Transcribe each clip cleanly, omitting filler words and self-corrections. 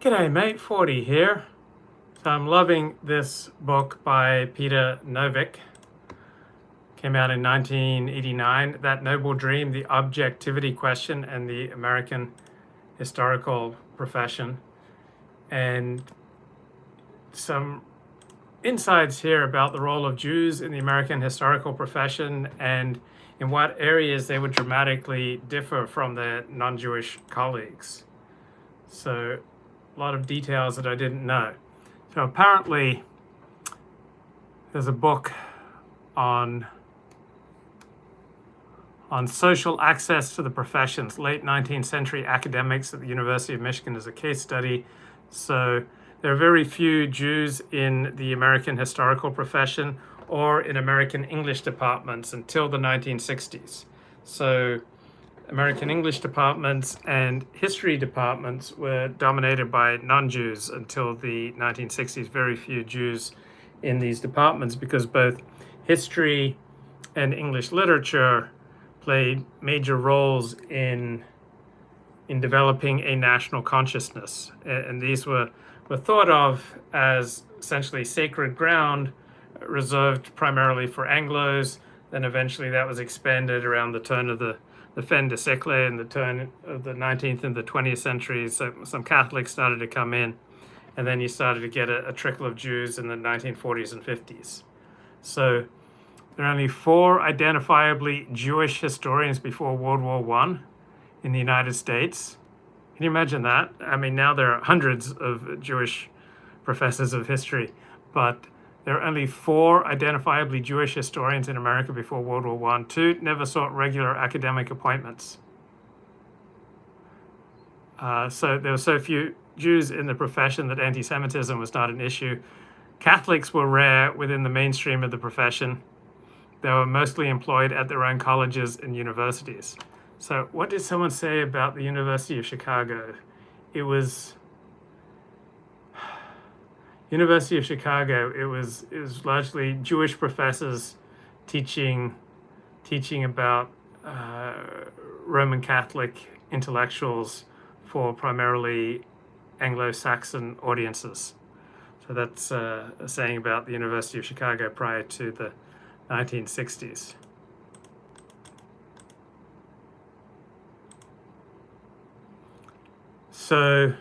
G'day mate, 40 here. So I'm loving this book by Peter Novick. Came out in 1989, That Noble Dream, The Objectivity Question and the American Historical Profession. And some insights here about the role of Jews in the American historical profession and in what areas they would dramatically differ from their non-Jewish colleagues. So a lot of details that I didn't know. So apparently there's a book on social access to the professions, late 19th century academics at the University of Michigan as a case study. So there are very few Jews in the American historical profession or in American English departments until the 1960s. So American English departments and history departments were dominated by non-Jews until the 1960s. Very few Jews in these departments because both history and English literature played major roles in developing a national consciousness. And these were thought of as essentially sacred ground reserved primarily for Anglos. Then eventually that was expanded around the turn of the fin de siècle in the turn of the 19th and the 20th centuries. So some Catholics started to come in, and then you started to get a trickle of Jews in the 1940s and 50s. So there are only 4 identifiably Jewish historians before World War I in the United States. Can you imagine that? I mean, now there are hundreds of Jewish professors of history, but there are only 4 identifiably Jewish historians in America before World War I. 2 never sought regular academic appointments. So there were so few Jews in the profession that anti-Semitism was not an issue. Catholics were rare within the mainstream of the profession. They were mostly employed at their own colleges and universities. So what did someone say about the University of Chicago? It was University of Chicago. It was largely Jewish professors teaching about Roman Catholic intellectuals for primarily Anglo-Saxon audiences. So that's a saying about the University of Chicago prior to the 1960s. So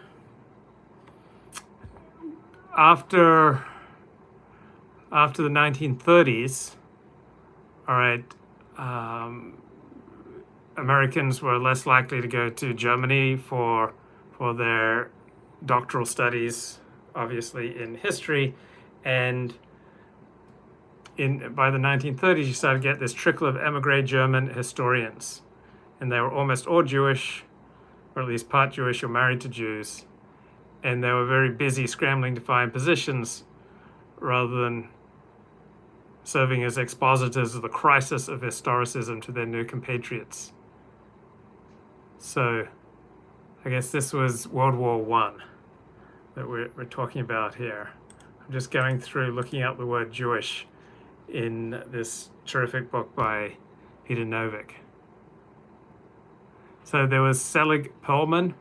after the 1930s, all right, Americans were less likely to go to Germany for their doctoral studies, obviously in history, and by the 1930s, you started to get this trickle of emigre German historians, and they were almost all Jewish, or at least part Jewish or married to Jews. And they were very busy scrambling to find positions rather than serving as expositors of the crisis of historicism to their new compatriots. So I guess this was World War I that we're talking about here. I'm just going through looking up the word Jewish in this terrific book by Peter Novick. So there was Selig Perlman,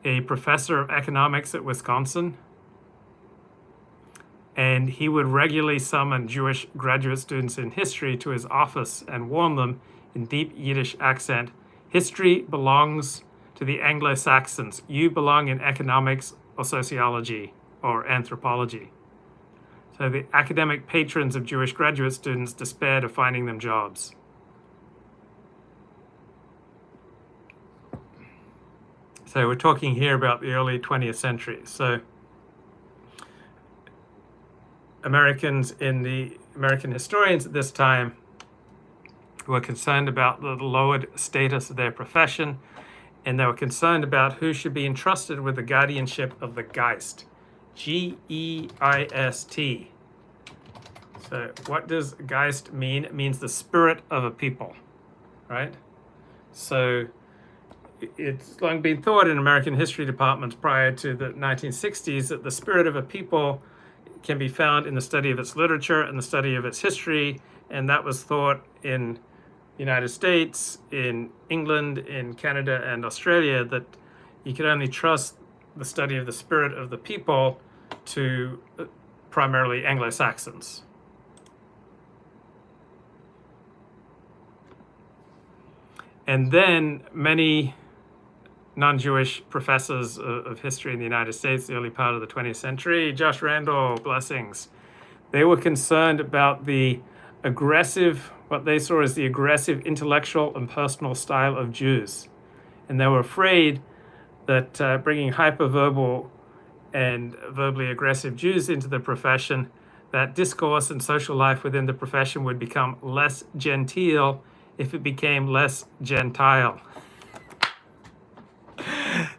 a professor of economics at Wisconsin, and he would regularly summon Jewish graduate students in history to his office and warn them in deep Yiddish accent, "History belongs to the Anglo-Saxons. You belong in economics or sociology or anthropology." So the academic patrons of Jewish graduate students despaired of finding them jobs. So we're talking here about the early 20th century. So American historians at this time were concerned about the lowered status of their profession, and they were concerned about who should be entrusted with the guardianship of the Geist, G-E-I-S-T. So what does Geist mean? It means the spirit of a people, right? So it's long been thought in American history departments prior to the 1960s that the spirit of a people can be found in the study of its literature and the study of its history, and that was thought in the United States, in England, in Canada, and Australia, that you could only trust the study of the spirit of the people to primarily Anglo-Saxons. And then many non-Jewish professors of history in the United States, the early part of the 20th century, Josh Randall, blessings, they were concerned about the aggressive, what they saw as the aggressive intellectual and personal style of Jews. And they were afraid that bringing hyperverbal and verbally aggressive Jews into the profession, that discourse and social life within the profession would become less genteel if it became less gentile.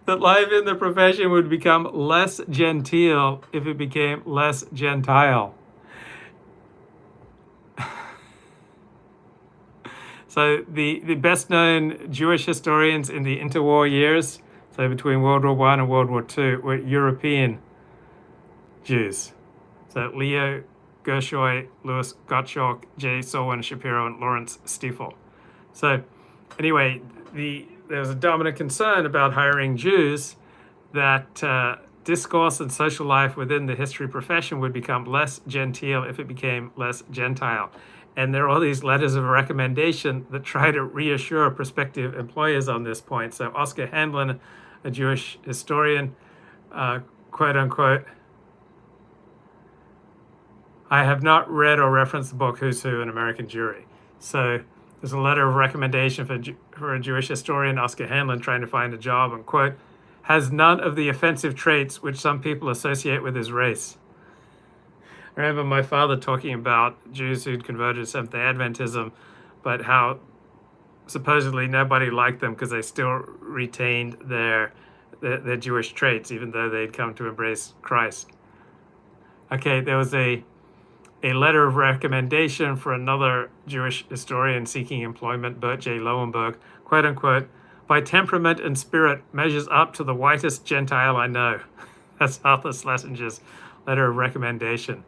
That life in the profession would become less genteel if it became less gentile. So the best known Jewish historians in the interwar years, so between World War I and World War II, were European Jews. So Leo Gershoy, Louis Gottschalk, J. Selwyn Shapiro, and Lawrence Stiefel. So anyway, there was a dominant concern about hiring Jews that discourse and social life within the history profession would become less genteel if it became less gentile. And there are all these letters of recommendation that try to reassure prospective employers on this point. So Oscar Handlin, a Jewish historian, quote unquote, I have not read or referenced the book Who's Who, An American Jewry. So there's a letter of recommendation for a Jewish historian, Oscar Handlin, trying to find a job, and quote, has none of the offensive traits which some people associate with his race. I remember my father talking about Jews who'd converted to Seventh-day Adventism, but how supposedly nobody liked them because they still retained their Jewish traits, even though they'd come to embrace Christ. Okay, there was a letter of recommendation for another Jewish historian seeking employment, Bert J. Lowenberg, quote unquote, by temperament and spirit measures up to the whitest Gentile I know. That's Arthur Schlesinger's letter of recommendation.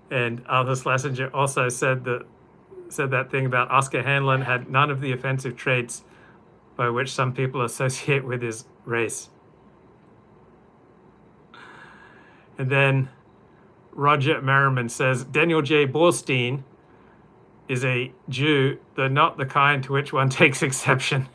And Arthur Schlesinger also said that thing about Oscar Handlin had none of the offensive traits by which some people associate with his race. And then Roger Merriman says, Daniel J. Borstein is a Jew, though not the kind to which one takes exception.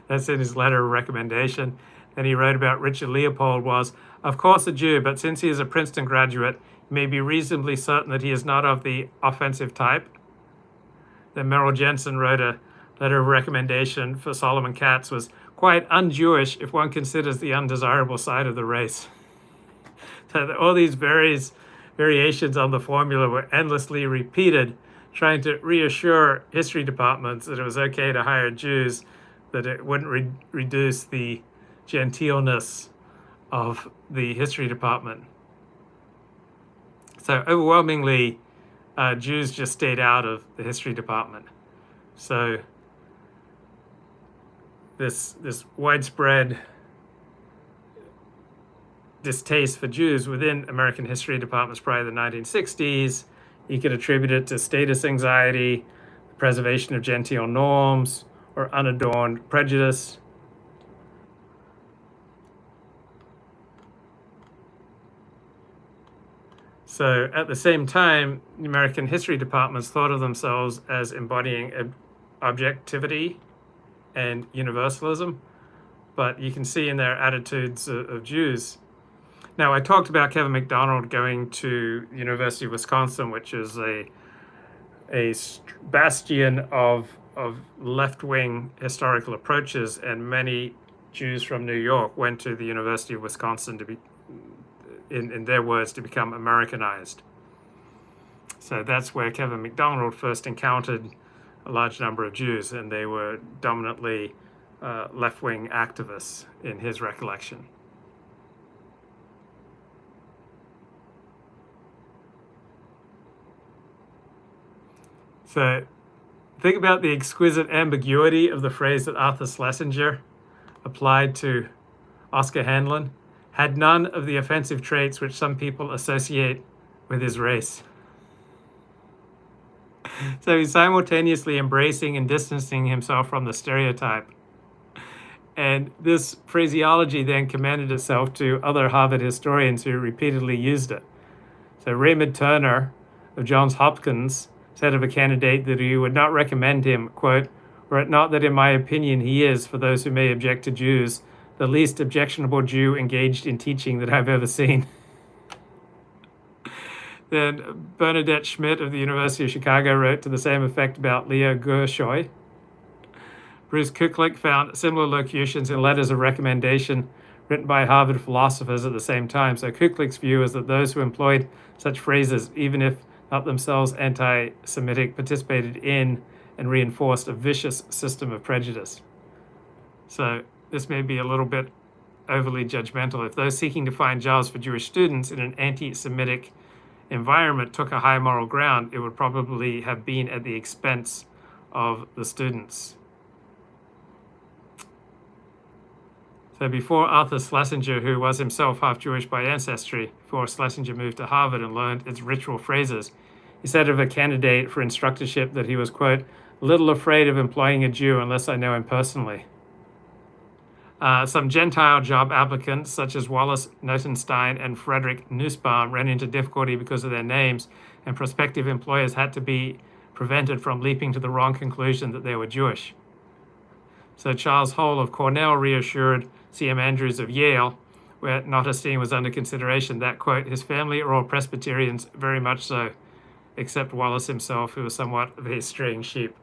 That's in his letter of recommendation. Then he wrote about Richard Leopold was, of course a Jew, but since he is a Princeton graduate, you may be reasonably certain that he is not of the offensive type. Then Merrill Jensen wrote a letter of recommendation for Solomon Katz was quite un-Jewish if one considers the undesirable side of the race. So all these variations on the formula were endlessly repeated, trying to reassure history departments that it was okay to hire Jews, that it wouldn't reduce the genteelness of the history department. So overwhelmingly, Jews just stayed out of the history department. So this widespread distaste for Jews within American history departments prior to the 1960s, you could attribute it to status anxiety, the preservation of genteel norms, or unadorned prejudice. So at the same time, the American history departments thought of themselves as embodying objectivity and universalism, but you can see in their attitudes of Jews. Now, I talked about Kevin McDonald going to the University of Wisconsin, which is a bastion of left-wing historical approaches, and many Jews from New York went to the University of Wisconsin to be, in their words, to become Americanized. So that's where Kevin McDonald first encountered a large number of Jews, and they were dominantly left-wing activists in his recollection. So think about the exquisite ambiguity of the phrase that Arthur Schlesinger applied to Oscar Handlin. Had none of the offensive traits which some people associate with his race. So he's simultaneously embracing and distancing himself from the stereotype. And this phraseology then commended itself to other Harvard historians who repeatedly used it. So Raymond Turner of Johns Hopkins said of a candidate that he would not recommend him, quote, "were it not that in my opinion he is, for those who may object to Jews, the least objectionable Jew engaged in teaching that I've ever seen." Then Bernadette Schmidt of the University of Chicago wrote to the same effect about Leo Gershoy. Bruce Kuklick found similar locutions in letters of recommendation written by Harvard philosophers at the same time. So Kuklick's view is that those who employed such phrases, even if not themselves anti-Semitic, participated in and reinforced a vicious system of prejudice. So this may be a little bit overly judgmental. If those seeking to find jobs for Jewish students in an anti-Semitic environment took a high moral ground, it would probably have been at the expense of the students. So before Arthur Schlesinger, who was himself half Jewish by ancestry, before Schlesinger moved to Harvard and learned its ritual phrases, he said of a candidate for instructorship that he was, quote, "little afraid of employing a Jew unless I know him personally." Some Gentile job applicants, such as Wallace Notenstein and Frederick Nussbaum, ran into difficulty because of their names, and prospective employers had to be prevented from leaping to the wrong conclusion that they were Jewish. So Charles Hole of Cornell reassured C.M. Andrews of Yale, where Notenstein was under consideration, that, quote, "his family are all Presbyterians, very much so, except Wallace himself, who was somewhat of a straying sheep."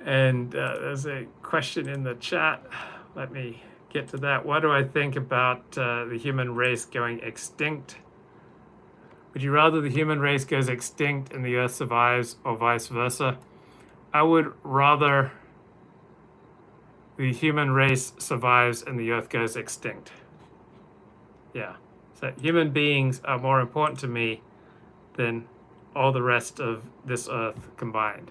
And there's a question in the chat. Let me get to that. What do I think about the human race going extinct? Would you rather the human race goes extinct and the earth survives, or vice versa? I would rather the human race survives and the earth goes extinct. Yeah. So human beings are more important to me than all the rest of this earth combined.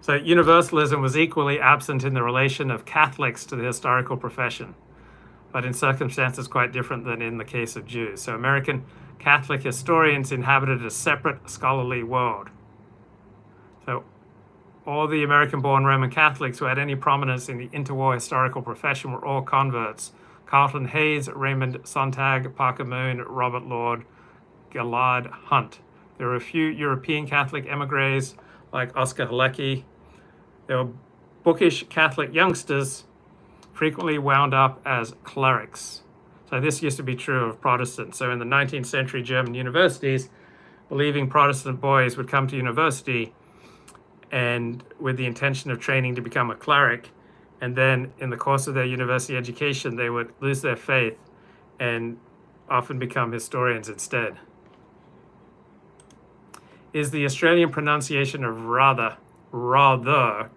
So universalism was equally absent in the relation of Catholics to the historical profession, but in circumstances quite different than in the case of Jews. So American Catholic historians inhabited a separate scholarly world. So all the American-born Roman Catholics who had any prominence in the interwar historical profession were all converts. Carlton Hayes, Raymond Sontag, Parker Moon, Robert Lord, Gillard Hunt. There were a few European Catholic emigres like Oscar Halecki. There were bookish Catholic youngsters frequently wound up as clerics. So this used to be true of Protestants. So in the 19th century German universities, believing Protestant boys would come to university and with the intention of training to become a cleric, and then in the course of their university education, they would lose their faith and often become historians instead. Is the Australian pronunciation of rather, or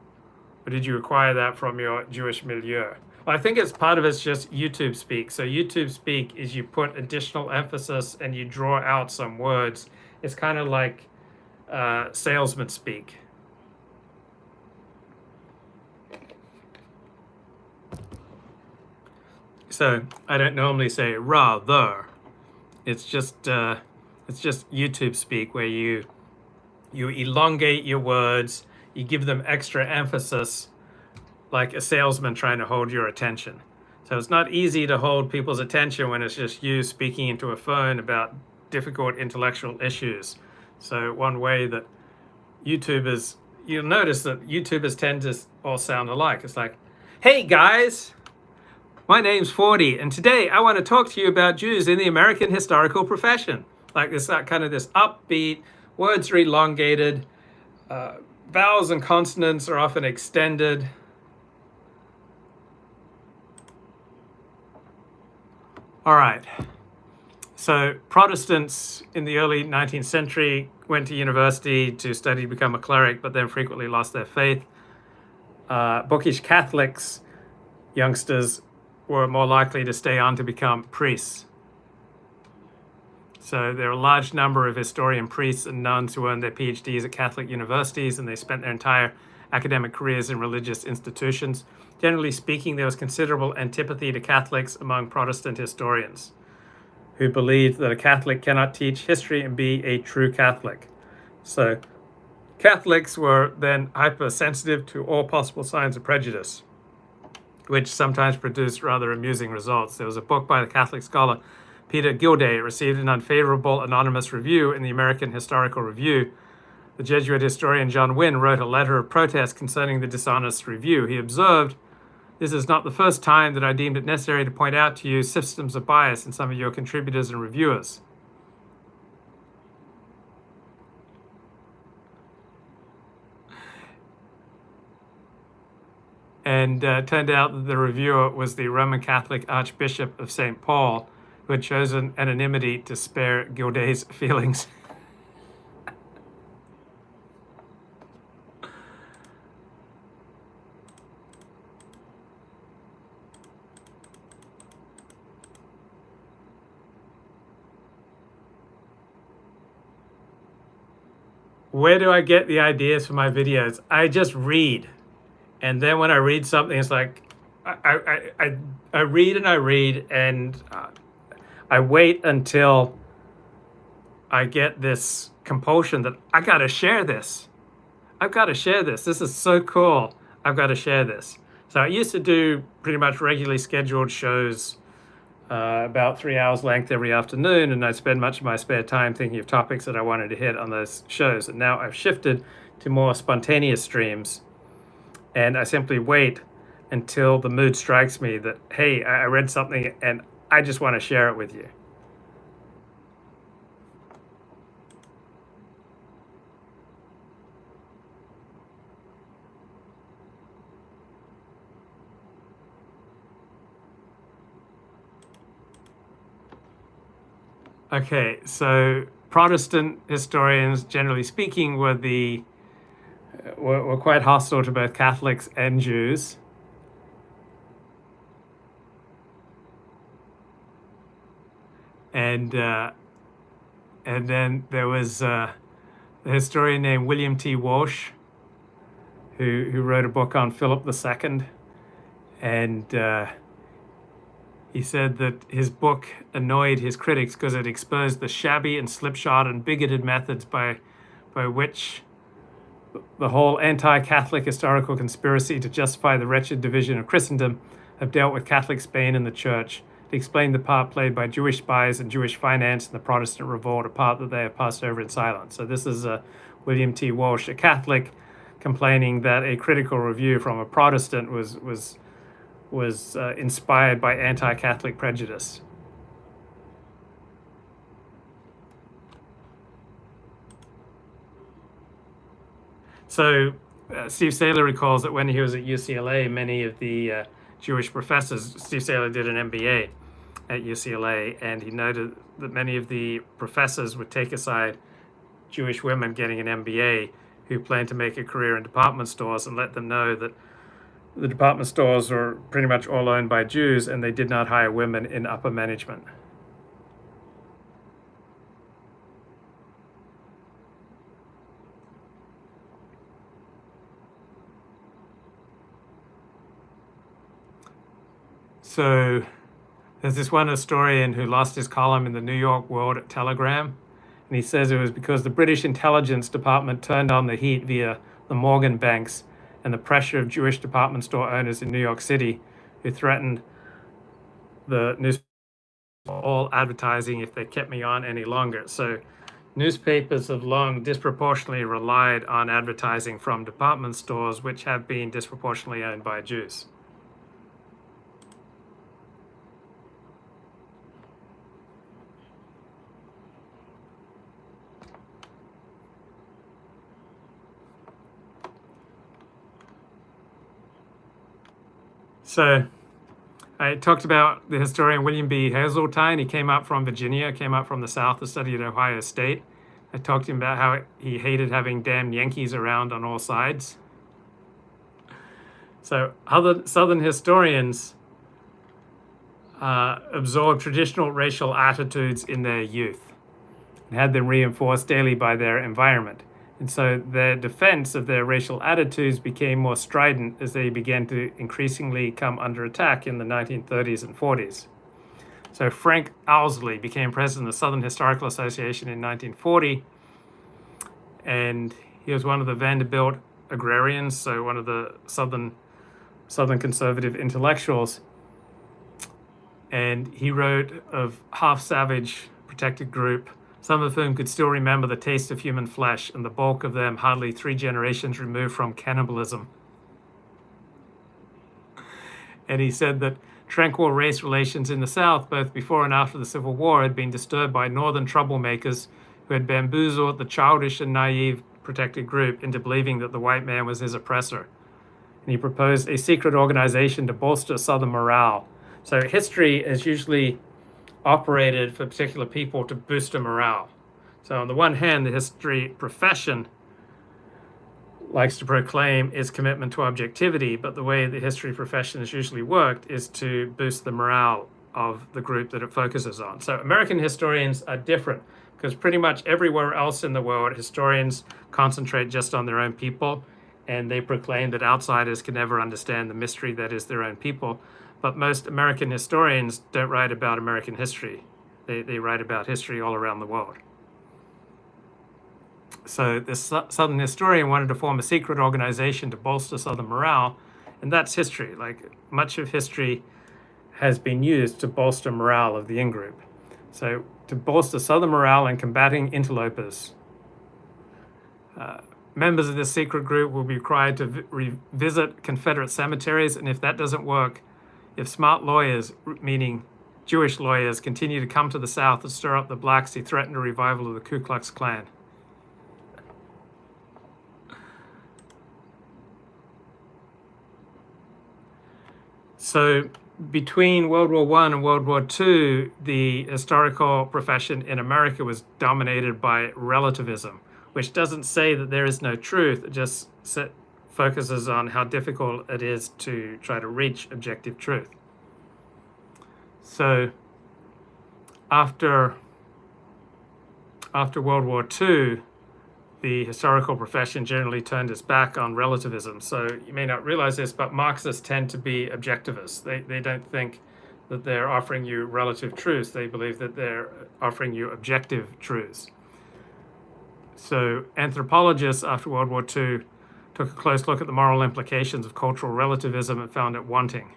did you acquire that from your Jewish milieu? Well, I think it's part of it's just YouTube speak. So YouTube speak is you put additional emphasis and you draw out some words. It's kind of like salesman speak. So I don't normally say rather. It's just YouTube speak where you elongate your words, you give them extra emphasis, like a salesman trying to hold your attention. So it's not easy to hold people's attention when it's just you speaking into a phone about difficult intellectual issues. So one way that YouTubers, you'll notice that YouTubers tend to all sound alike. It's like, "Hey guys, my name's 40, and today I want to talk to you about Jews in the American historical profession." Like this kind of this upbeat, words are elongated, vowels and consonants are often extended. All right. So Protestants in the early 19th century went to university to study to become a cleric, but then frequently lost their faith. Bookish Catholics, youngsters, were more likely to stay on to become priests. So there are a large number of historian priests and nuns who earned their PhDs at Catholic universities, and they spent their entire academic careers in religious institutions. Generally speaking, there was considerable antipathy to Catholics among Protestant historians, who believed that a Catholic cannot teach history and be a true Catholic. So Catholics were then hypersensitive to all possible signs of prejudice, which sometimes produced rather amusing results. There was a book by the Catholic scholar Peter Gilday. It received an unfavorable anonymous review in the American Historical Review. The Jesuit historian John Wynne wrote a letter of protest concerning the dishonest review. He observed, "This is not the first time that I deemed it necessary to point out to you systems of bias in some of your contributors and reviewers." And turned out that the reviewer was the Roman Catholic Archbishop of St. Paul, who had chosen anonymity to spare Gilday's feelings. Where do I get the ideas for my videos? I just read. And then when I read something, it's like, I read and I read, and I wait until I get this compulsion that I got to share this. I've got to share this. This is so cool. I've got to share this. So I used to do pretty much regularly scheduled shows, about 3 hours length every afternoon, and I'd spend much of my spare time thinking of topics that I wanted to hit on those shows. And now I've shifted to more spontaneous streams, and I simply wait until the mood strikes me that, hey, I read something and I just want to share it with you. Okay, so Protestant historians, generally speaking, were quite hostile to both Catholics and Jews. And then there was a historian named William T. Walsh, who wrote a book on Philip II, and he said that his book annoyed his critics because it exposed the shabby and slipshod and bigoted methods by which the whole anti-Catholic historical conspiracy to justify the wretched division of Christendom have dealt with Catholic Spain and the Church, to explain the part played by Jewish spies and Jewish finance in the Protestant revolt, a part that they have passed over in silence. So this is William T. Walsh, a Catholic, complaining that a critical review from a Protestant was inspired by anti-Catholic prejudice. So Steve Saylor recalls that when he was at UCLA, many of the Jewish professors, Steve Saylor did an MBA at UCLA, and he noted that many of the professors would take aside Jewish women getting an MBA who planned to make a career in department stores and let them know that the department stores were pretty much all owned by Jews, and they did not hire women in upper management. So there's this one historian who lost his column in the New York World Telegram, and he says it was because the British intelligence department turned on the heat via the Morgan banks and the pressure of Jewish department store owners in New York City, who threatened the newspaper all advertising if they kept me on any longer. So newspapers have long disproportionately relied on advertising from department stores, which have been disproportionately owned by Jews. So I talked about the historian William B. Hazeltine. He came up from Virginia, came up from the South to study at Ohio State. I talked to him about how he hated having damn Yankees around on all sides. So other Southern historians absorbed traditional racial attitudes in their youth and had them reinforced daily by their environment. And so their defense of their racial attitudes became more strident as they began to increasingly come under attack in the 1930s and 40s. So Frank Owsley became president of the Southern Historical Association in 1940, and He was one of the Vanderbilt agrarians, so one of the Southern conservative intellectuals. And he wrote of half-savage protected group, some of whom could still remember the taste of human flesh, and the bulk of them hardly 3 generations removed from cannibalism. And he said that tranquil race relations in the South, both before and after the Civil War, had been disturbed by northern troublemakers who had bamboozled the childish and naive protected group into believing that the white man was his oppressor. And he proposed a secret organization to bolster Southern morale. So history is usually operated for particular people to boost their morale. So on the one hand, the history profession likes to proclaim its commitment to objectivity, but the way the history profession has usually worked is to boost the morale of the group that it focuses on. So American historians are different, because pretty much everywhere else in the world, historians concentrate just on their own people, and they proclaim that outsiders can never understand the mystery that is their own people. But most American historians don't write about American history. They write about history all around the world. So this Southern historian wanted to form a secret organization to bolster Southern morale, and that's history. Like, much of history has been used to bolster morale of the in-group. So to bolster Southern morale and combating interlopers, members of this secret group will be required to revisit Confederate cemeteries, and if that doesn't work, if smart lawyers, meaning Jewish lawyers, continue to come to the South and stir up the blacks, he threatened a revival of the Ku Klux Klan. So between World War I and World War II, the historical profession in America was dominated by relativism, which doesn't say that there is no truth. It just focuses on how difficult it is to try to reach objective truth. So after World War II, the historical profession generally turned its back on relativism. So you may not realize this, but Marxists tend to be objectivists. They don't think that they're offering you relative truths. They believe that they're offering you objective truths. So anthropologists after World War II took a close look at the moral implications of cultural relativism and found it wanting.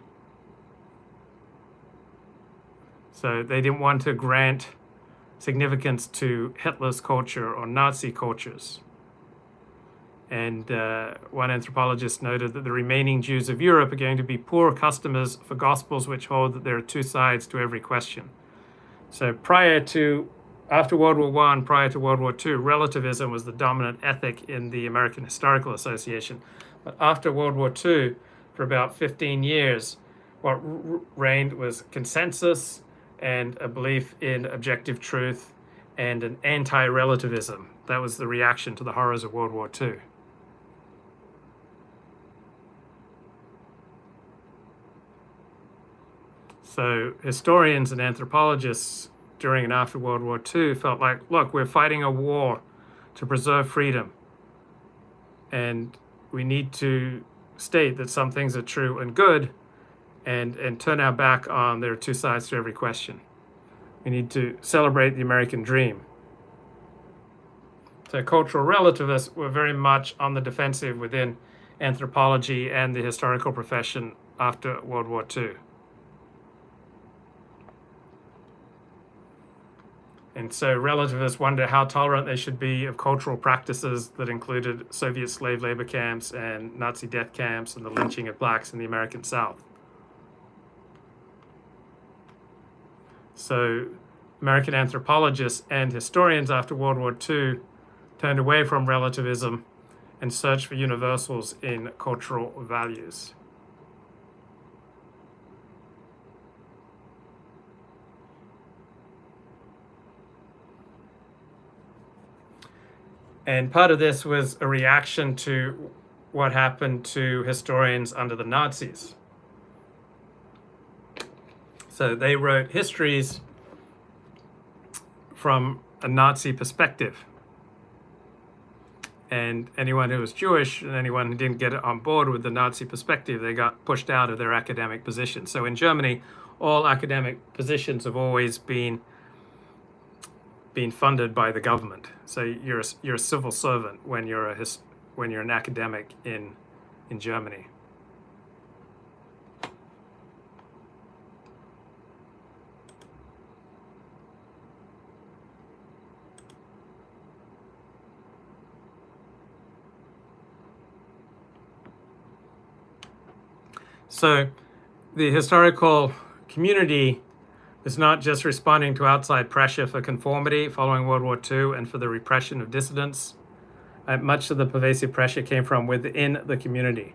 So they didn't want to grant significance to Hitler's culture or Nazi cultures. And one anthropologist noted that the remaining Jews of Europe are going to be poor customers for gospels which hold that there are 2 sides to every question. So after World War I, prior to World War II, relativism was the dominant ethic in the American Historical Association. But after World War II, for about 15 years, what reigned was consensus and a belief in objective truth and an anti-relativism. That was the reaction to the horrors of World War II. So historians and anthropologists during and after World War II felt like, look, we're fighting a war to preserve freedom, and we need to state that some things are true and good, and turn our back on there are 2 sides to every question. We need to celebrate the American dream. So cultural relativists were very much on the defensive within anthropology and the historical profession after World War II. And so relativists wonder how tolerant they should be of cultural practices that included Soviet slave labor camps and Nazi death camps and the lynching of blacks in the American South. So American anthropologists and historians after World War II turned away from relativism and searched for universals in cultural values. And part of this was a reaction to what happened to historians under the Nazis. So they wrote histories from a Nazi perspective. And anyone who was Jewish and anyone who didn't get on board with the Nazi perspective, they got pushed out of their academic position. So in Germany, all academic positions have always been being funded by the government. So you're a civil servant when you're an academic in Germany. So the historical community is not just responding to outside pressure for conformity following World War II and for the repression of dissidents. Much of the pervasive pressure came from within the community.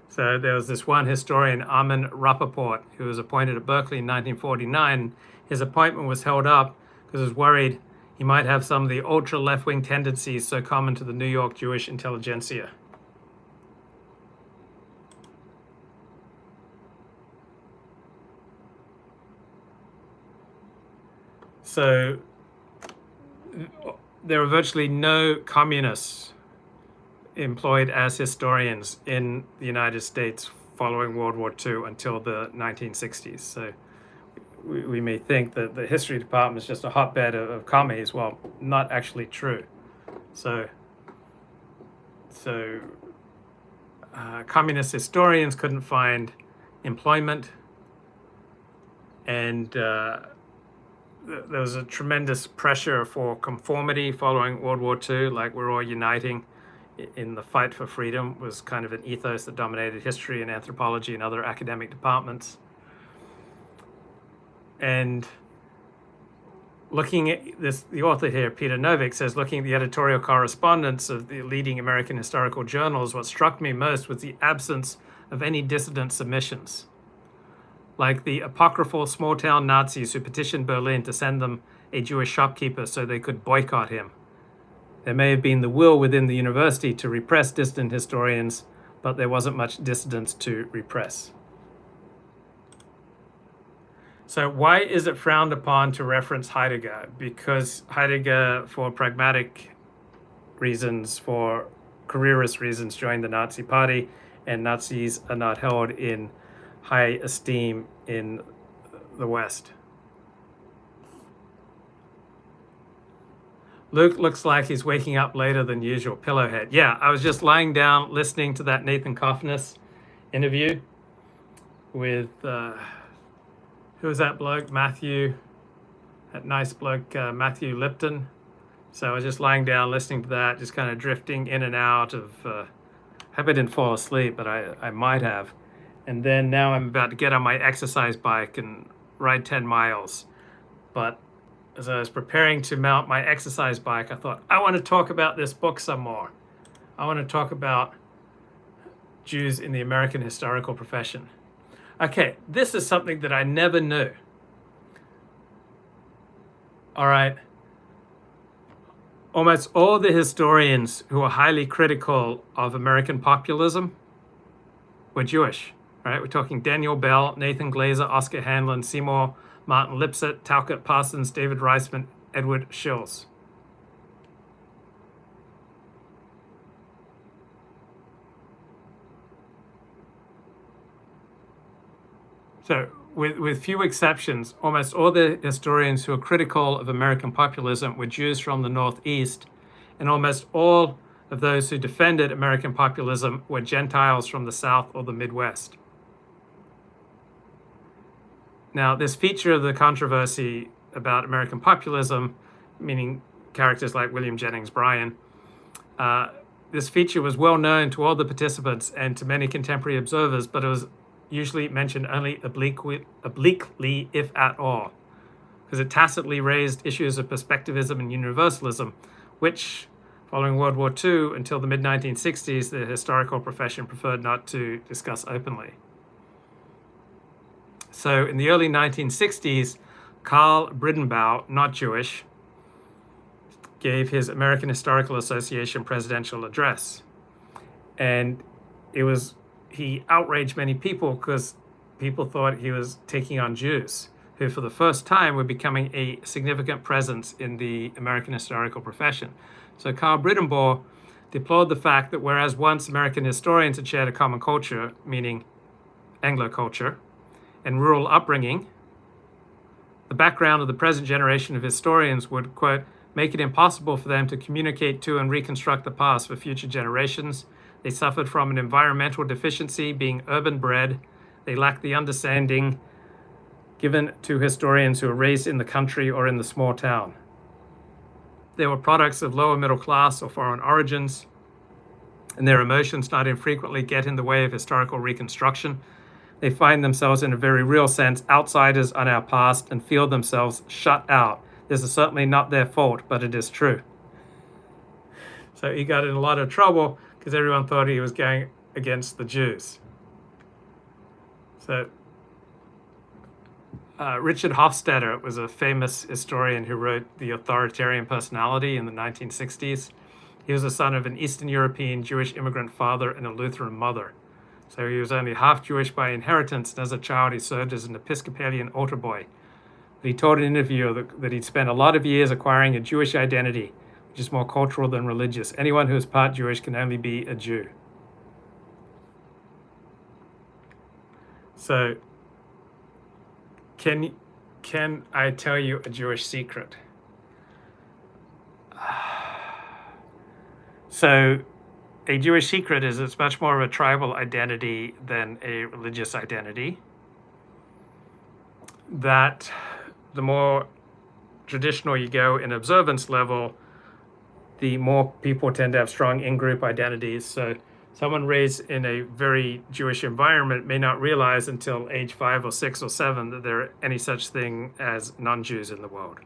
So there was this one historian, Armin Rappaport, who was appointed at Berkeley in 1949. His appointment was held up because he was worried he might have some of the ultra left-wing tendencies so common to the New York Jewish intelligentsia. So there were virtually no communists employed as historians in the United States following World War II until the 1960s. So we may think that the history department is just a hotbed of commies. Well, not actually true. So communist historians couldn't find employment, and there was a tremendous pressure for conformity following World War II, like we're all uniting in the fight for freedom was kind of an ethos that dominated history and anthropology and other academic departments. And looking at this, the author here, Peter Novick, says, looking at the editorial correspondence of the leading American historical journals, what struck me most was the absence of any dissident submissions. Like the apocryphal small-town Nazis who petitioned Berlin to send them a Jewish shopkeeper so they could boycott him. There may have been the will within the university to repress dissident historians, but there wasn't much dissidence to repress. So why is it frowned upon to reference Heidegger? Because Heidegger, for pragmatic reasons, for careerist reasons, joined the Nazi Party, and Nazis are not held in high esteem in the West. Luke looks like he's waking up later than usual. Pillowhead. Yeah, I was just lying down listening to that Nathan Coffness interview with, who was that bloke? Matthew, that nice bloke, Matthew Lipton. So I was just lying down listening to that, just kind of drifting in and out of, I hope I didn't fall asleep, but I might have. And then now I'm about to get on my exercise bike and ride 10 miles. But as I was preparing to mount my exercise bike, I thought, I want to talk about this book some more. I want to talk about Jews in the American historical profession. Okay, this is something that I never knew. All right. Almost all the historians who are highly critical of American populism were Jewish. Right, we're talking Daniel Bell, Nathan Glazer, Oscar Hanlon, Seymour Martin Lipset, Talcott Parsons, David Reisman, Edward Shills. So, with few exceptions, almost all the historians who are critical of American populism were Jews from the Northeast, and almost all of those who defended American populism were Gentiles from the South or the Midwest. Now, this feature of the controversy about American populism, meaning characters like William Jennings Bryan, this feature was well known to all the participants and to many contemporary observers, but it was usually mentioned only obliquely, if at all, because it tacitly raised issues of perspectivism and universalism, which, following World War II until the mid-1960s, the historical profession preferred not to discuss openly. So in the early 1960s, Karl Bridenbaugh, not Jewish, gave his American Historical Association presidential address. And he outraged many people because people thought he was taking on Jews, who for the first time were becoming a significant presence in the American historical profession. So Karl Bridenbaugh deplored the fact that whereas once American historians had shared a common culture, meaning Anglo culture, and rural upbringing, The background of the present generation of historians would, quote, make it impossible for them to communicate to and reconstruct the past for future generations. They suffered from an environmental deficiency, being urban bred. They lacked the understanding given to historians who were raised in the country or in the small town. They were products of lower middle class or foreign origins, and their emotions not infrequently get in the way of historical reconstruction. They find themselves, in a very real sense, outsiders on our past and feel themselves shut out. This is certainly not their fault, but it is true. So he got in a lot of trouble because everyone thought he was going against the Jews. So Richard Hofstadter was a famous historian who wrote The Authoritarian Personality in the 1960s. He was the son of an Eastern European Jewish immigrant father and a Lutheran mother. So he was only half Jewish by inheritance, and as a child he served as an Episcopalian altar boy. But he told an interviewer that he'd spent a lot of years acquiring a Jewish identity, which is more cultural than religious. Anyone who is part Jewish can only be a Jew. So, can I tell you a Jewish secret? So, a Jewish secret is it's much more of a tribal identity than a religious identity. That the more traditional you go in observance level, the more people tend to have strong in-group identities. So someone raised in a very Jewish environment may not realize until age 5 or 6 or 7 that there are any such thing as non-Jews in the world.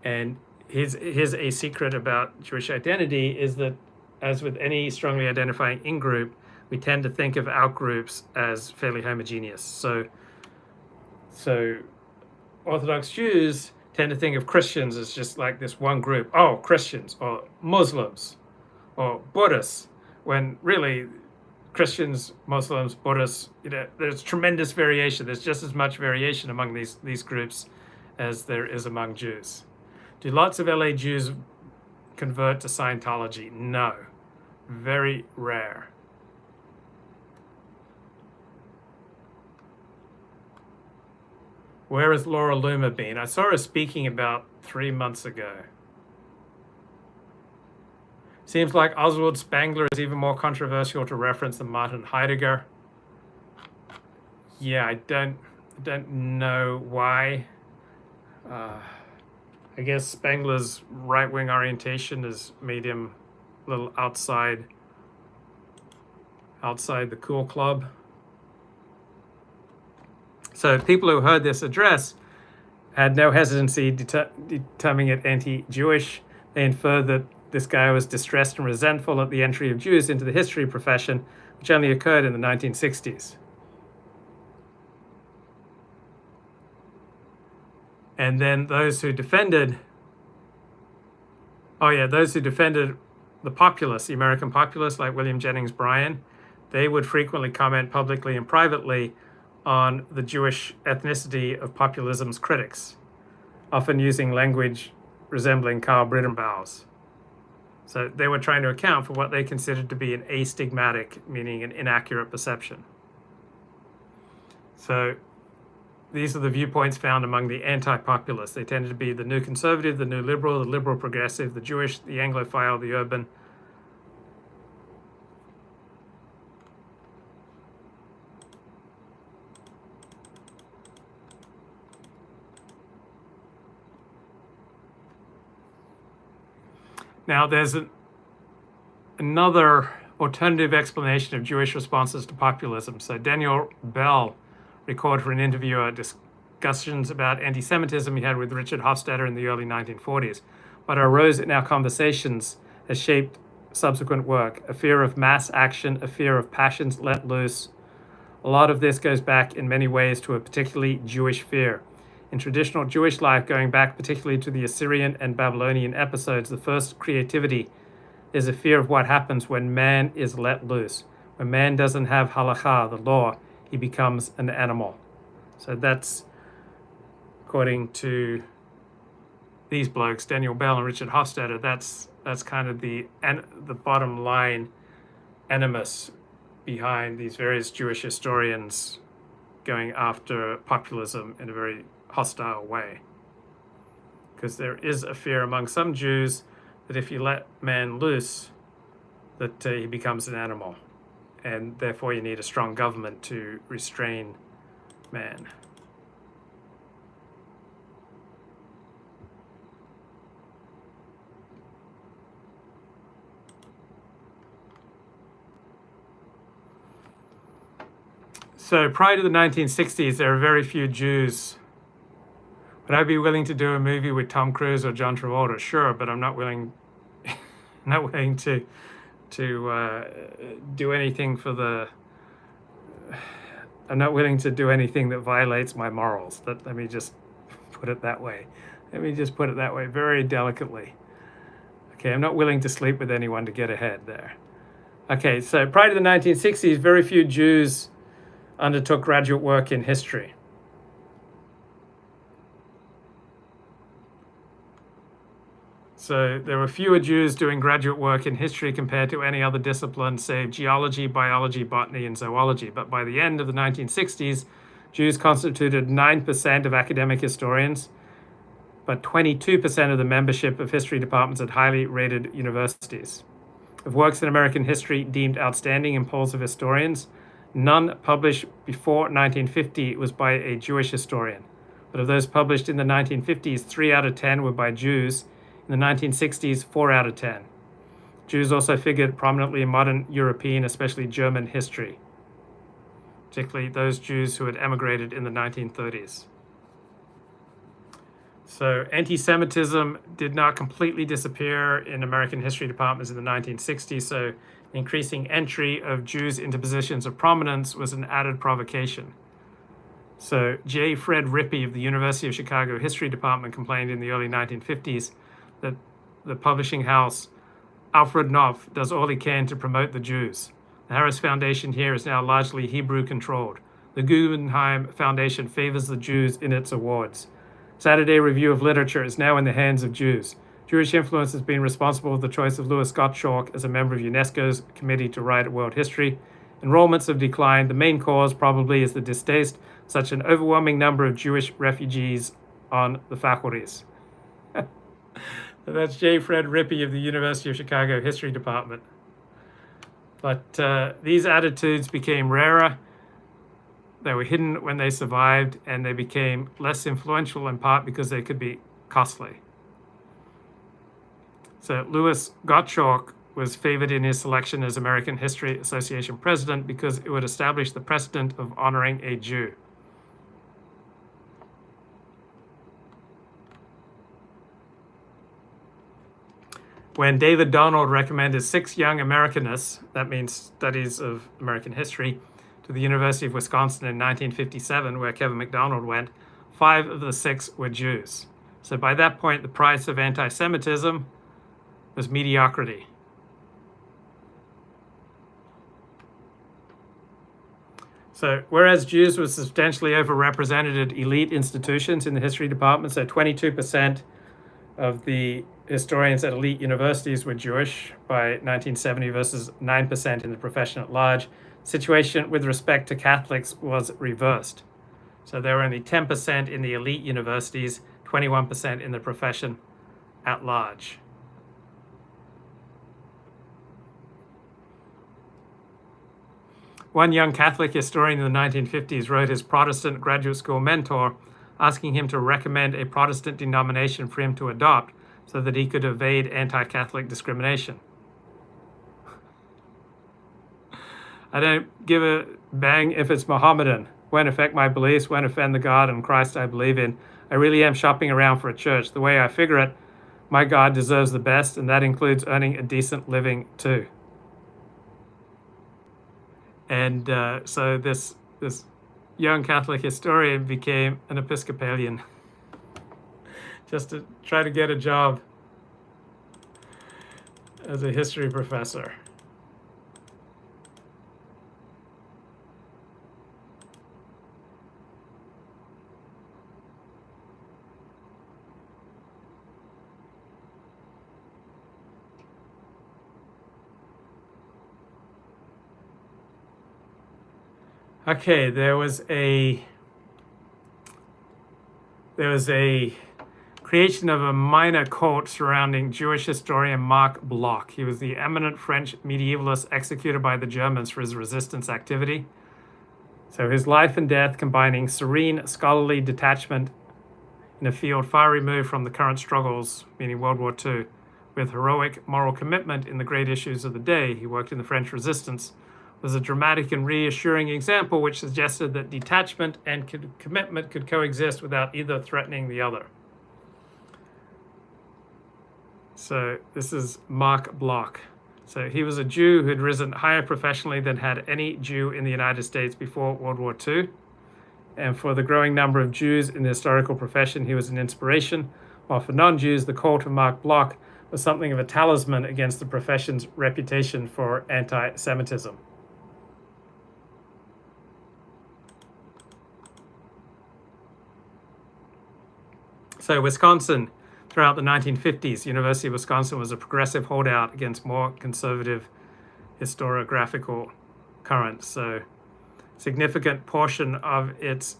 And here's a secret about Jewish identity is that, as with any strongly identifying in-group, we tend to think of out-groups as fairly homogeneous. So Orthodox Jews tend to think of Christians as just like this one group. Oh, Christians, or Muslims, or Buddhists, when really Christians, Muslims, Buddhists, there's tremendous variation. There's just as much variation among these groups as there is among Jews. Do lots of LA Jews convert to Scientology? No. Very rare. Where has Laura Loomer been? I saw her speaking about 3 months ago. Seems like Oswald Spengler is even more controversial to reference than Martin Heidegger. Yeah, I don't know why. I guess Spengler's right-wing orientation has made him a little outside the cool club. So people who heard this address had no hesitancy determining it anti-Jewish. They inferred that this guy was distressed and resentful at the entry of Jews into the history profession, which only occurred in the 1960s. And then those who defended the populists, the American populists like William Jennings Bryan, they would frequently comment publicly and privately on the Jewish ethnicity of populism's critics, often using language resembling Karl Brittenbau's. So they were trying to account for what they considered to be an astigmatic, meaning an inaccurate perception. So these are the viewpoints found among the anti-populists. They tended to be the new conservative, the new liberal, the liberal progressive, the Jewish, the Anglophile, the urban. Now, there's another alternative explanation of Jewish responses to populism. So Daniel Bell recorded for an interviewer discussions about anti-Semitism he had with Richard Hofstadter in the early 1940s. What arose in our conversations has shaped subsequent work: a fear of mass action, a fear of passions let loose. A lot of this goes back in many ways to a particularly Jewish fear. In traditional Jewish life, going back particularly to the Assyrian and Babylonian episodes, the first creativity is a fear of what happens when man is let loose. When man doesn't have halakha, the law, he becomes an animal. So that's, according to these blokes, Daniel Bell and Richard Hofstadter, that's kind of the bottom line animus behind these various Jewish historians going after populism in a very hostile way. Because there is a fear among some Jews that if you let man loose, that he becomes an animal. And therefore you need a strong government to restrain man. So prior to the 1960s, there were very few Jews. Would I be willing to do a movie with Tom Cruise or John Travolta? Sure, but I'm not willing to do anything for the. I'm not willing to do anything that violates my morals. Let me just put it that way. Let me just put it that way, very delicately. Okay, I'm not willing to sleep with anyone to get ahead there. Okay, so prior to the 1960s, very few Jews undertook graduate work in history. So there were fewer Jews doing graduate work in history compared to any other discipline, save geology, biology, botany, and zoology. But by the end of the 1960s, Jews constituted 9% of academic historians, but 22% of the membership of history departments at highly rated universities. Of works in American history deemed outstanding in polls of historians, none published before 1950 was by a Jewish historian. But of those published in the 1950s, 3 out of 10 were by Jews. In the 1960s, 4 out of 10. Jews also figured prominently in modern European, especially German history, particularly those Jews who had emigrated in the 1930s. So anti-Semitism did not completely disappear in American history departments in the 1960s, so increasing entry of Jews into positions of prominence was an added provocation. So J. Fred Rippey of the University of Chicago History Department complained in the early 1950s that the publishing house Alfred Knopf does all he can to promote the Jews. The Harris Foundation here is now largely Hebrew-controlled. The Guggenheim Foundation favors the Jews in its awards. Saturday Review of Literature is now in the hands of Jews. Jewish influence has been responsible for the choice of Louis Gottschalk as a member of UNESCO's Committee to Write World History. Enrollments have declined. The main cause probably is the distaste of such an overwhelming number of Jewish refugees on the faculties. So that's J. Fred Rippey of the University of Chicago History Department. But these attitudes became rarer. They were hidden when they survived, and they became less influential in part because they could be costly. So Louis Gottschalk was favored in his selection as American History Association president because it would establish the precedent of honoring a Jew. When David Donald recommended 6 young Americanists, that means studies of American history, to the University of Wisconsin in 1957, where Kevin MacDonald went, 5 of the 6 were Jews. So by that point, the price of anti-Semitism was mediocrity. So whereas Jews were substantially overrepresented at elite institutions in the history department, so 22% of the historians at elite universities were Jewish by 1970 versus 9% in the profession at large, situation with respect to Catholics was reversed. So there were only 10% in the elite universities, 21% in the profession at large. One young Catholic historian in the 1950s wrote his Protestant graduate school mentor, asking him to recommend a Protestant denomination for him to adopt so that he could evade anti-Catholic discrimination. I don't give a bang if it's Mohammedan. Won't affect my beliefs, won't offend the God and Christ I believe in. I really am shopping around for a church. The way I figure it, my God deserves the best, and that includes earning a decent living too. And so this young Catholic historian became an Episcopalian just to try to get a job as a history professor. Okay, there was a there was a creation of a minor cult surrounding Jewish historian Marc Bloch. He was the eminent French medievalist executed by the Germans for his resistance activity. So his life and death combining serene scholarly detachment in a field far removed from the current struggles, meaning World War II, with heroic moral commitment in the great issues of the day. He worked in the French resistance, was a dramatic and reassuring example which suggested that detachment and commitment could coexist without either threatening the other. So this is Marc Bloch. So he was a Jew who had risen higher professionally than had any Jew in the United States before World War II. And for the growing number of Jews in the historical profession, he was an inspiration, while for non-Jews, the call to Marc Bloch was something of a talisman against the profession's reputation for anti-Semitism. So Wisconsin, throughout the 1950s, University of Wisconsin was a progressive holdout against more conservative historiographical currents. So significant portion of its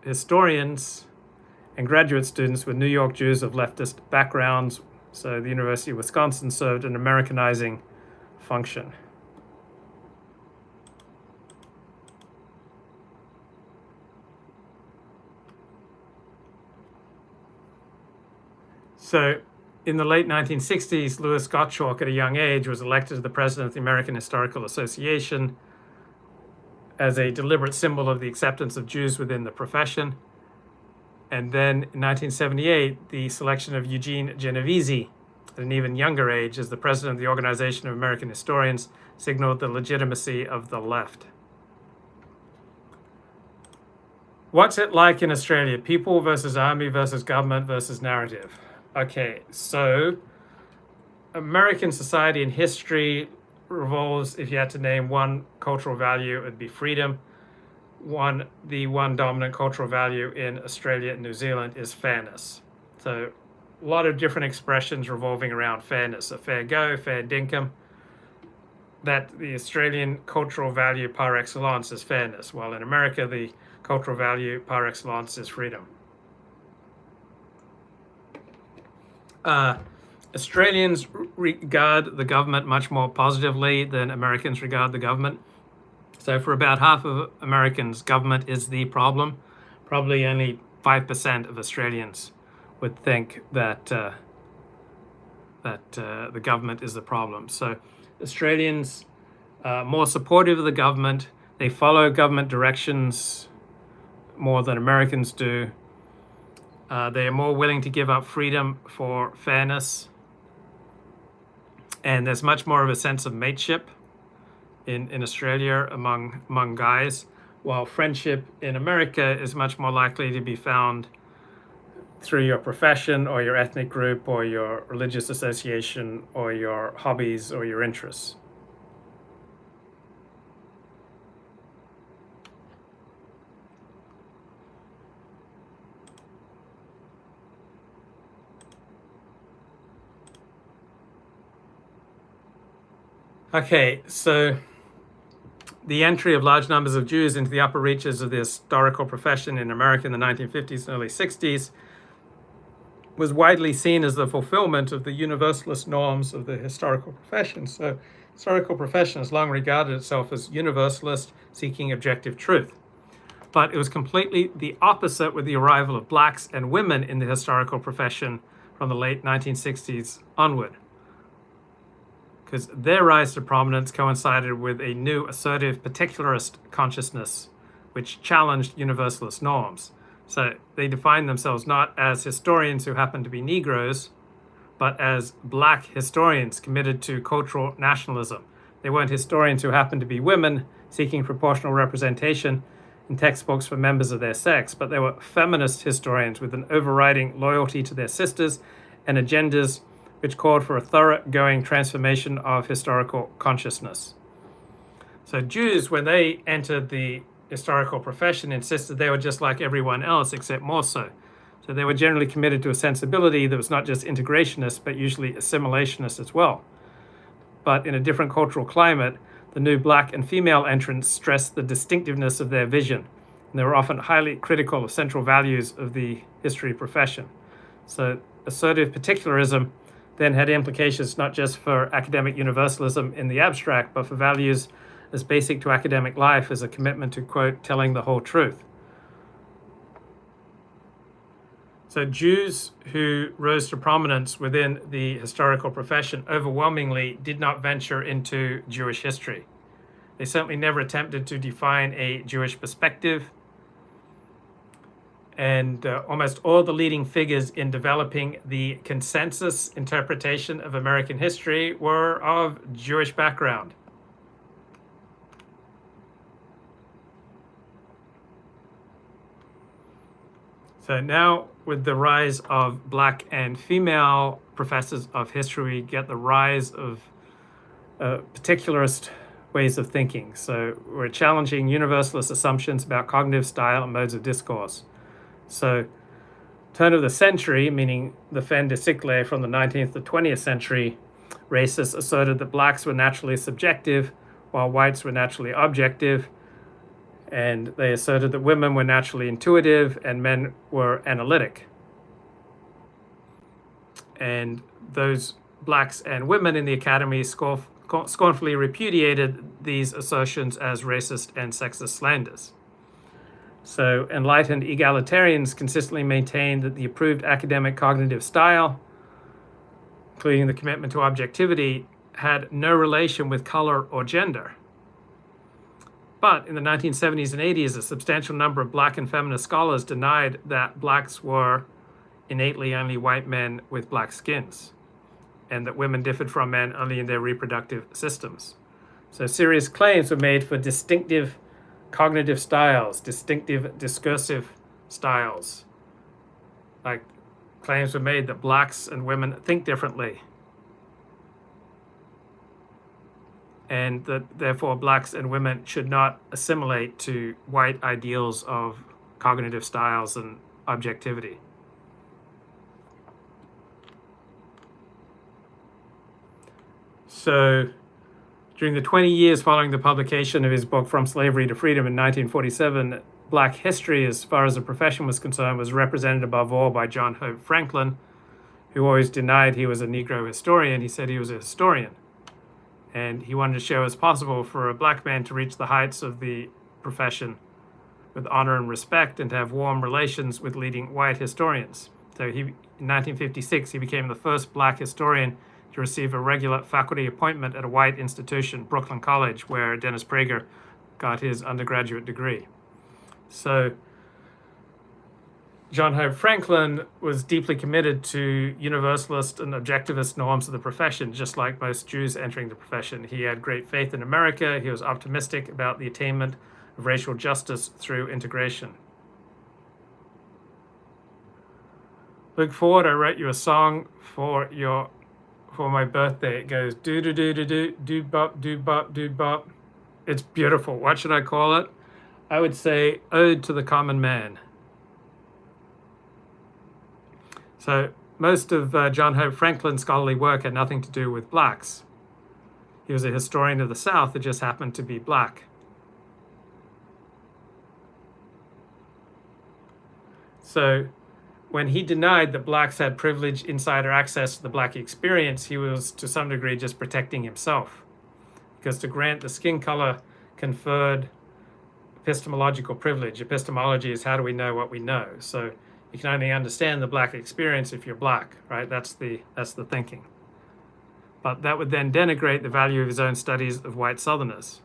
historians and graduate students were New York Jews of leftist backgrounds. So the University of Wisconsin served an Americanizing function. So in the late 1960s, Louis Gottschalk, at a young age, was elected to the president of the American Historical Association as a deliberate symbol of the acceptance of Jews within the profession. And then in 1978, the selection of Eugene Genovese at an even younger age as the president of the Organization of American Historians signaled the legitimacy of the left. What's it like in Australia? People versus army versus government versus narrative. Okay, so American society and history revolves, if you had to name one cultural value, it would be freedom. The one dominant cultural value in Australia and New Zealand is fairness. So a lot of different expressions revolving around fairness. A fair go, fair dinkum. That the Australian cultural value par excellence is fairness, while in America the cultural value par excellence is freedom. Australians regard the government much more positively than Americans regard the government. So for about half of Americans, government is the problem. Probably only 5% of Australians would think that the government is the problem. So Australians are more supportive of the government. They follow government directions more than Americans do. They are more willing to give up freedom for fairness. And there's much more of a sense of mateship in Australia among guys, while friendship in America is much more likely to be found through your profession or your ethnic group or your religious association or your hobbies or your interests. Okay, so the entry of large numbers of Jews into the upper reaches of the historical profession in America in the 1950s and early 60s was widely seen as the fulfillment of the universalist norms of the historical profession. So historical profession has long regarded itself as universalist, seeking objective truth. But it was completely the opposite with the arrival of blacks and women in the historical profession from the late 1960s onward, because their rise to prominence coincided with a new assertive particularist consciousness which challenged universalist norms. So they defined themselves not as historians who happened to be Negroes, but as black historians committed to cultural nationalism. They weren't historians who happened to be women seeking proportional representation in textbooks for members of their sex, but they were feminist historians with an overriding loyalty to their sisters and agendas which called for a thoroughgoing transformation of historical consciousness. So Jews, when they entered the historical profession, insisted they were just like everyone else, except more so. So they were generally committed to a sensibility that was not just integrationist, but usually assimilationist as well. But in a different cultural climate, the new black and female entrants stressed the distinctiveness of their vision And they were often highly critical of central values of the history profession. So assertive particularism then had implications not just for academic universalism in the abstract, but for values as basic to academic life as a commitment to, quote, telling the whole truth. So Jews who rose to prominence within the historical profession overwhelmingly did not venture into Jewish history. They certainly never attempted to define a Jewish perspective. And almost all the leading figures in developing the consensus interpretation of American history were of Jewish background. So now, with the rise of black and female professors of history, we get the rise of particularist ways of thinking. So we're challenging universalist assumptions about cognitive style and modes of discourse. So turn of the century, meaning the fin de siècle from the 19th to 20th century, racists asserted that blacks were naturally subjective while whites were naturally objective. And they asserted that women were naturally intuitive and men were analytic. And those blacks and women in the academy scornfully repudiated these assertions as racist and sexist slanders. So enlightened egalitarians consistently maintained that the approved academic cognitive style, including the commitment to objectivity, had no relation with color or gender. But in the 1970s and 80s, a substantial number of black and feminist scholars denied that blacks were innately only white men with black skins, and that women differed from men only in their reproductive systems. So serious claims were made for distinctive cognitive styles, distinctive discursive styles. Like claims were made that blacks and women think differently, and that therefore blacks and women should not assimilate to white ideals of cognitive styles and objectivity. So during the 20 years following the publication of his book From Slavery to Freedom in 1947, black history, as far as the profession was concerned, was represented above all by John Hope Franklin, who always denied he was a Negro historian. He said he was a historian. And he wanted to show it's possible for a black man to reach the heights of the profession with honor and respect and to have warm relations with leading white historians. So in 1956, he became the first black historian to receive a regular faculty appointment at a white institution, Brooklyn College, where Dennis Prager got his undergraduate degree. So John Hope Franklin was deeply committed to universalist and objectivist norms of the profession, just like most Jews entering the profession. He had great faith in America. He was optimistic about the attainment of racial justice through integration. Look forward, I wrote you a song for my birthday. It goes do do do do do do bop do bop do bop. It's beautiful. What should I call it? I would say Ode to the Common Man. So most of John Hope Franklin's scholarly work had nothing to do with blacks. He was a historian of the South that just happened to be black. So when he denied that blacks had privileged insider access to the black experience, he was to some degree just protecting himself. Because to grant the skin color conferred epistemological privilege. Epistemology is how do we know what we know. So you can only understand the black experience if you're black, right? That's the thinking. But that would then denigrate the value of his own studies of white Southerners.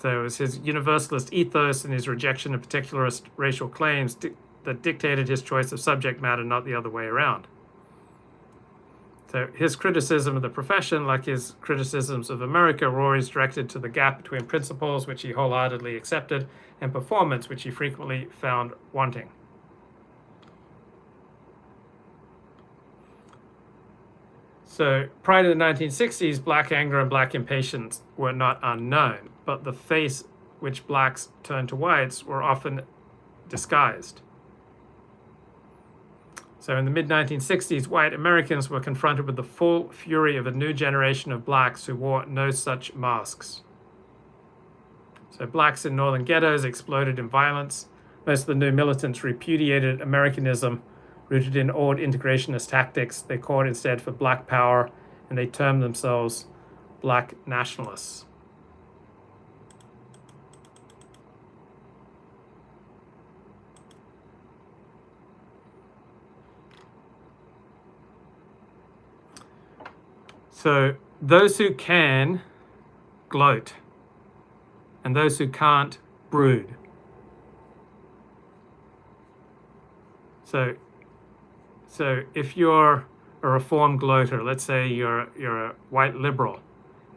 So it was his universalist ethos and his rejection of particularist racial claims that dictated his choice of subject matter, not the other way around. So his criticism of the profession, like his criticisms of America, were always directed to the gap between principles, which he wholeheartedly accepted, and performance, which he frequently found wanting. So prior to the 1960s, black anger and black impatience were not unknown, but the face which blacks turned to whites were often disguised. So in the mid-1960s, white Americans were confronted with the full fury of a new generation of blacks who wore no such masks. So blacks in northern ghettos exploded in violence. Most of the new militants repudiated Americanism rooted in old integrationist tactics. They called instead for black power, and they termed themselves black nationalists. So those who can gloat, and those who can't brood. So if you're a reformed gloater, let's say you're a white liberal,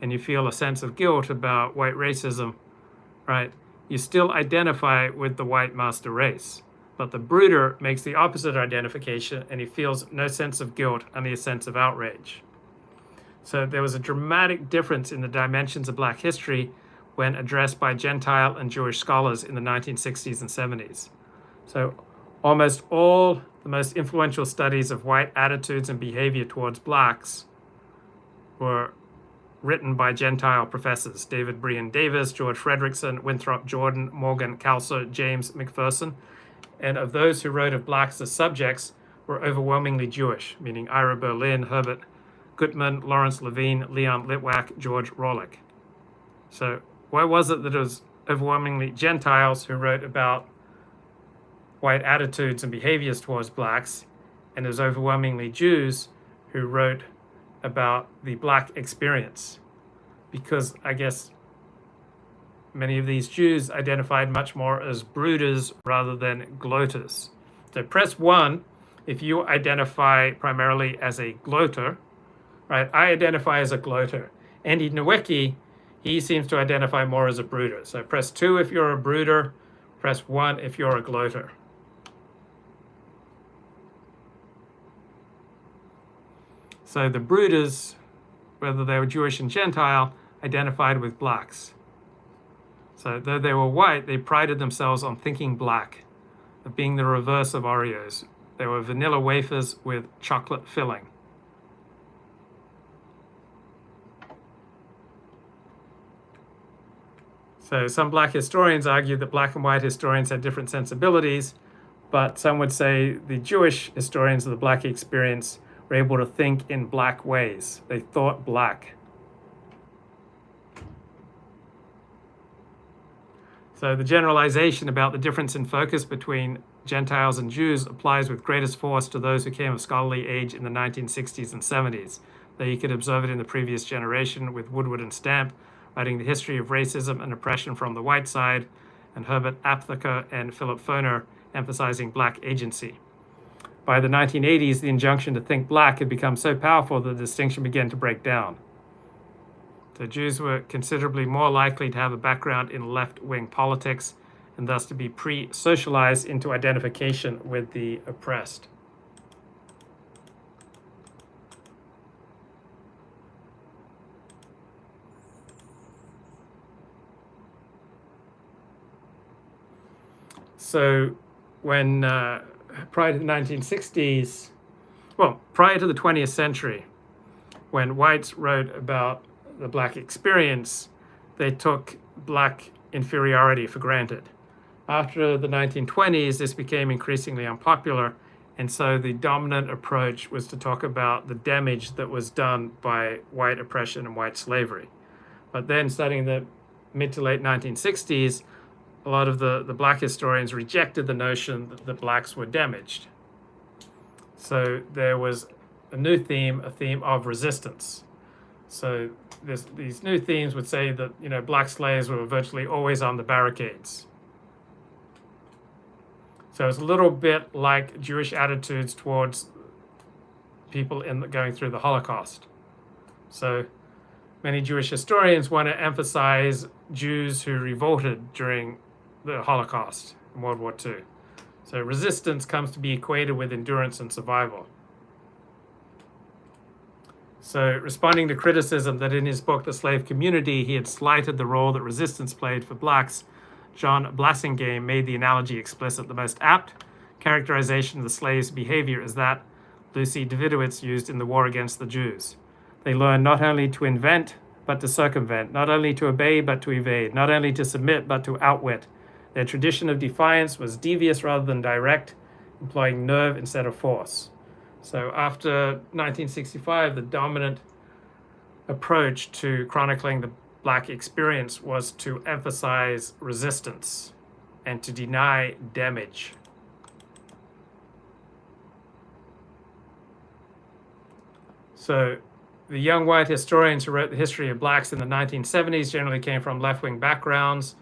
and you feel a sense of guilt about white racism, right? You still identify with the white master race. But the brooder makes the opposite identification, and he feels no sense of guilt, only a sense of outrage. So there was a dramatic difference in the dimensions of black history when addressed by Gentile and Jewish scholars in the 1960s and 70s. So almost all the most influential studies of white attitudes and behavior towards blacks were written by Gentile professors: David Brian Davis, George Fredrickson, Winthrop Jordan, Morgan Calso, James McPherson. And of those who wrote of blacks as subjects were overwhelmingly Jewish, meaning Ira Berlin, Herbert Gutman, Lawrence Levine, Leon Litwack, George Rohrlich. So why was it that it was overwhelmingly Gentiles who wrote about white attitudes and behaviors towards blacks, and it was overwhelmingly Jews who wrote about the black experience? Because I guess many of these Jews identified much more as brooders rather than gloaters. So press 1 if you identify primarily as a gloater, right? I identify as a gloater. Andy Nowicki, he seems to identify more as a brooder. So press 2 if you're a brooder, press 1 if you're a gloater. So the brooders, whether they were Jewish and Gentile, identified with blacks. So though they were white, they prided themselves on thinking black, of being the reverse of Oreos. They were vanilla wafers with chocolate filling. So some black historians argue that black and white historians had different sensibilities, but some would say the Jewish historians of the black experience were able to think in black ways. They thought black. So the generalization about the difference in focus between Gentiles and Jews applies with greatest force to those who came of scholarly age in the 1960s and 70s. Though you could observe it in the previous generation with Woodward and Stamp, writing the history of racism and oppression from the white side, and Herbert Aptheker and Philip Foner emphasizing black agency. By the 1980s, the injunction to think black had become so powerful that the distinction began to break down. So Jews were considerably more likely to have a background in left-wing politics and thus to be pre-socialized into identification with the oppressed. So when prior to the 1960s, well, prior to the 20th century, when whites wrote about the black experience, they took black inferiority for granted. After the 1920s, this became increasingly unpopular, and so the dominant approach was to talk about the damage that was done by white oppression and white slavery. But then, starting in the mid to late 1960s, a lot of the black historians rejected the notion that blacks were damaged. So there was a new theme, a theme of resistance. So these new themes would say that black slaves were virtually always on the barricades. So it's a little bit like Jewish attitudes towards people going through the Holocaust. So many Jewish historians want to emphasize Jews who revolted during the Holocaust in World War II. So resistance comes to be equated with endurance and survival. So responding to criticism that in his book, The Slave Community, he had slighted the role that resistance played for blacks, John Blassingame made the analogy explicit. The most apt characterization of the slaves' behavior is that Lucy Davidowitz used in The War Against the Jews. They learned not only to invent but to circumvent, not only to obey but to evade, not only to submit but to outwit. Their tradition of defiance was devious rather than direct, employing nerve instead of force. So after 1965, the dominant approach to chronicling the Black experience was to emphasize resistance and to deny damage. So the young white historians who wrote the history of blacks in the 1970s generally came from left-wing backgrounds,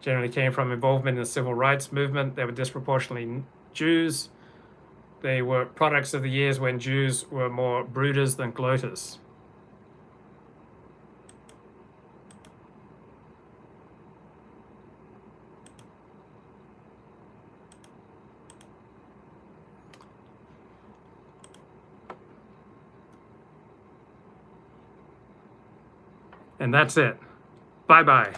generally came from involvement in the civil rights movement. They were disproportionately Jews. They were products of the years when Jews were more brooders than gloaters. And that's it. Bye-bye.